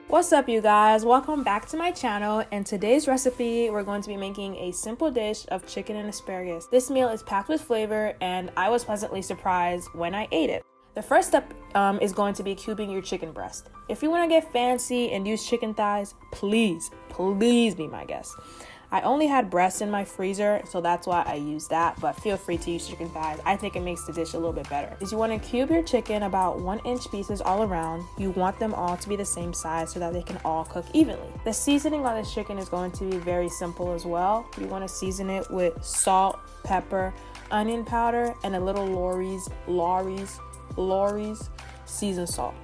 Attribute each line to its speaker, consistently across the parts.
Speaker 1: What's up, you guys? Welcome back to my channel. In today's recipe, we're going to be making a simple dish of chicken and asparagus. This meal is packed with flavor and I was pleasantly surprised when I ate it. The first step is going to be cubing your chicken breast. If you want to get fancy and use chicken thighs, please be my guest. I only had breasts in my freezer, so that's why I used that, but feel free to use chicken thighs. I think it makes the dish a little bit better. You want to cube your chicken about 1-inch pieces all around. You want them all to be the same size so that they can all cook evenly. The seasoning on this chicken is going to be very simple as well. You want to season it with salt, pepper, onion powder, and a little Lawry's seasoned salt.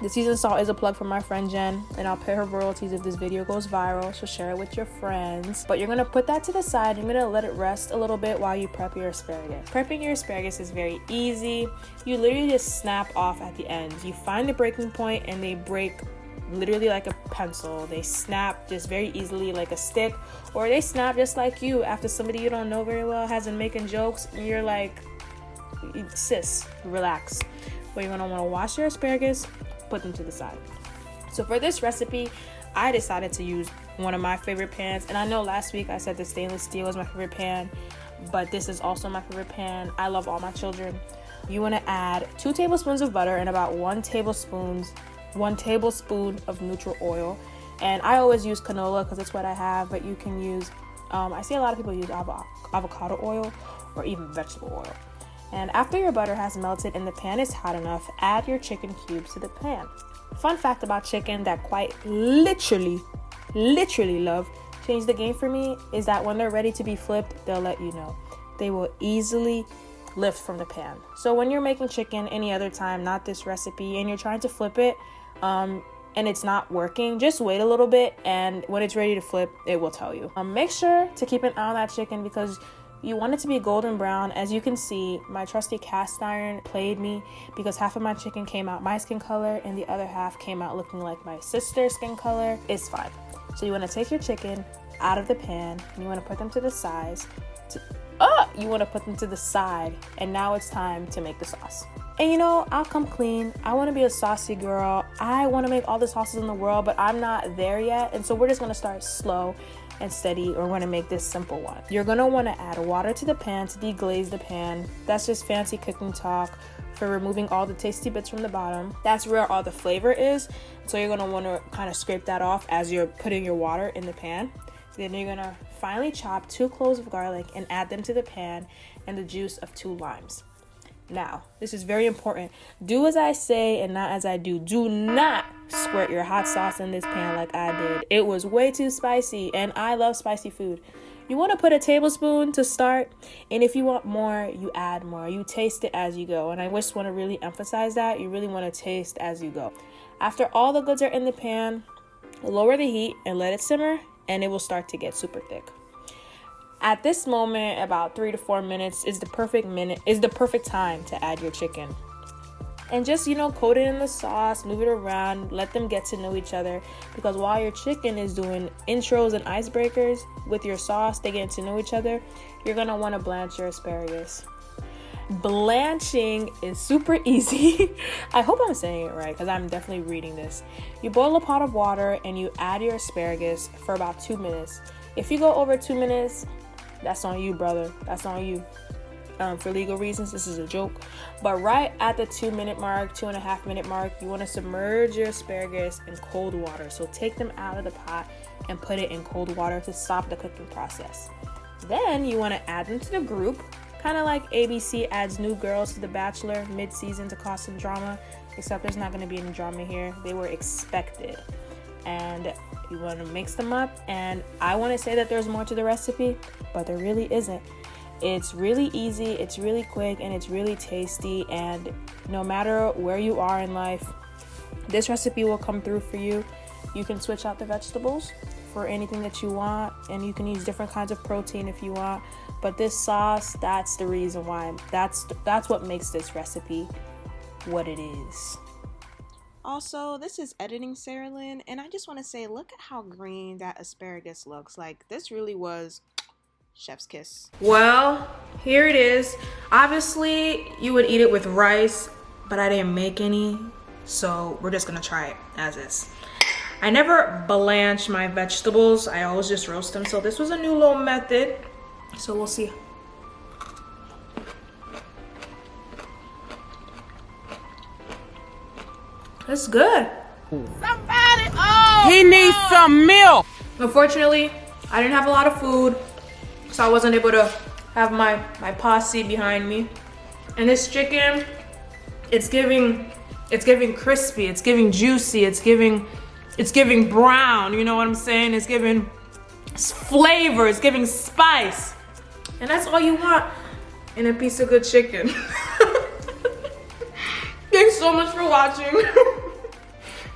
Speaker 1: The seasoned salt is a plug from my friend Jen, and I'll pay her royalties if this video goes viral, so share it with your friends. But you're gonna put that to the side. You're gonna let it rest a little bit while you prep your asparagus. Prepping your asparagus is very easy. You literally just snap off at the ends. You find the breaking point and they break literally like a pencil. They snap just very easily like a stick, or they snap just like you after somebody you don't know very well has been making jokes and you're like, sis, relax. But you're gonna wanna wash your asparagus, put them to the side. So for this recipe, I decided to use one of my favorite pans, and I know last week I said the stainless steel was my favorite pan, but this is also my favorite pan. I love all my children. You want to add 2 tablespoons of butter and about 1 tablespoon of neutral oil, and I always use canola because it's what I have, but you can use I see a lot of people use avocado oil or even vegetable oil. And after your butter has melted and the pan is hot enough, add your chicken cubes to the pan. Fun fact about chicken that quite literally love changed the game for me is that when they're ready to be flipped, they'll let you know. They will easily lift from the pan. So when you're making chicken any other time, not this recipe, and you're trying to flip it and it's not working, just wait a little bit, and when it's ready to flip, it will tell you. Make sure to keep an eye on that chicken because you want it to be golden brown. As you can see, my trusty cast iron played me because half of my chicken came out my skin color and the other half came out looking like my sister's skin color. It's fine. So you want to take your chicken out of the pan and you want to put them to the sides. And now it's time to make the sauce. And you know, I'll come clean. I want to be a saucy girl. I want to make all the sauces in the world, but I'm not there yet. And so we're just going to start slow and steady. We're going to make this simple one. You're going to want to add water to the pan to deglaze the pan. That's just fancy cooking talk for removing all the tasty bits from the bottom. That's where all the flavor is. So you're going to want to kind of scrape that off as you're putting your water in the pan. Then you're going to finally chop 2 cloves of garlic and add them to the pan and the juice of 2 limes. Now, this is very important. Do as I say and not as I do. Do not squirt your hot sauce in this pan like I did. It was way too spicy, and I love spicy food. You want to put a tablespoon to start, and if you want more, you add more. You taste it as you go, and I just want to really emphasize that. You really want to taste as you go. After all the goods are in the pan, lower the heat and let it simmer, and it will start to get super thick. At this moment, about 3 to 4 minutes is the perfect time to add your chicken. And just, coat it in the sauce, move it around, let them get to know each other. Because while your chicken is doing intros and icebreakers with your sauce, they get to know each other, you're going to want to blanch your asparagus. Blanching is super easy. I hope I'm saying it right because I'm definitely reading this. You boil a pot of water and you add your asparagus for about 2 minutes. If you go over 2 minutes, that's on you, brother. That's on you. For legal reasons, this is a joke. But right at the 2-minute mark, 2.5-minute mark, you want to submerge your asparagus in cold water. So take them out of the pot and put it in cold water to stop the cooking process. Then you want to add them to the group, kind of like ABC adds new girls to The Bachelor mid-season to cause some drama, except there's not going to be any drama here. They were expected. And you want to mix them up, and I want to say that there's more to the recipe, but there really isn't. It's really easy, it's really quick, and it's really tasty, and no matter where you are in life, this recipe will come through for you. You can switch out the vegetables for anything that you want, and you can use different kinds of protein if you want, but this sauce, that's the reason why. That's what makes this recipe what it is. Also, this is editing Sarah Lynn, and I just want to say, look at how green that asparagus looks. Like, this really was chef's kiss. Well, here it is. Obviously, you would eat it with rice, but I didn't make any, so we're just gonna try it as is. I never blanch my vegetables. I always just roast them. So this was a new little method. So we'll see. It's good.
Speaker 2: Somebody, he needs some milk.
Speaker 1: Unfortunately, I didn't have a lot of food, so I wasn't able to have my posse behind me. And this chicken, it's giving crispy, it's giving juicy, it's giving brown, you know what I'm saying? It's giving flavor, it's giving spice. And that's all you want in a piece of good chicken. Thanks so much for watching.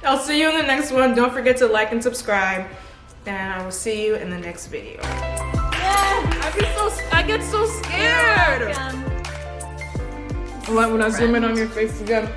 Speaker 1: I'll see you in the next one. Don't forget to like and subscribe. And I will see you in the next video. Yeah, I get so scared. When I zoom in on your face again.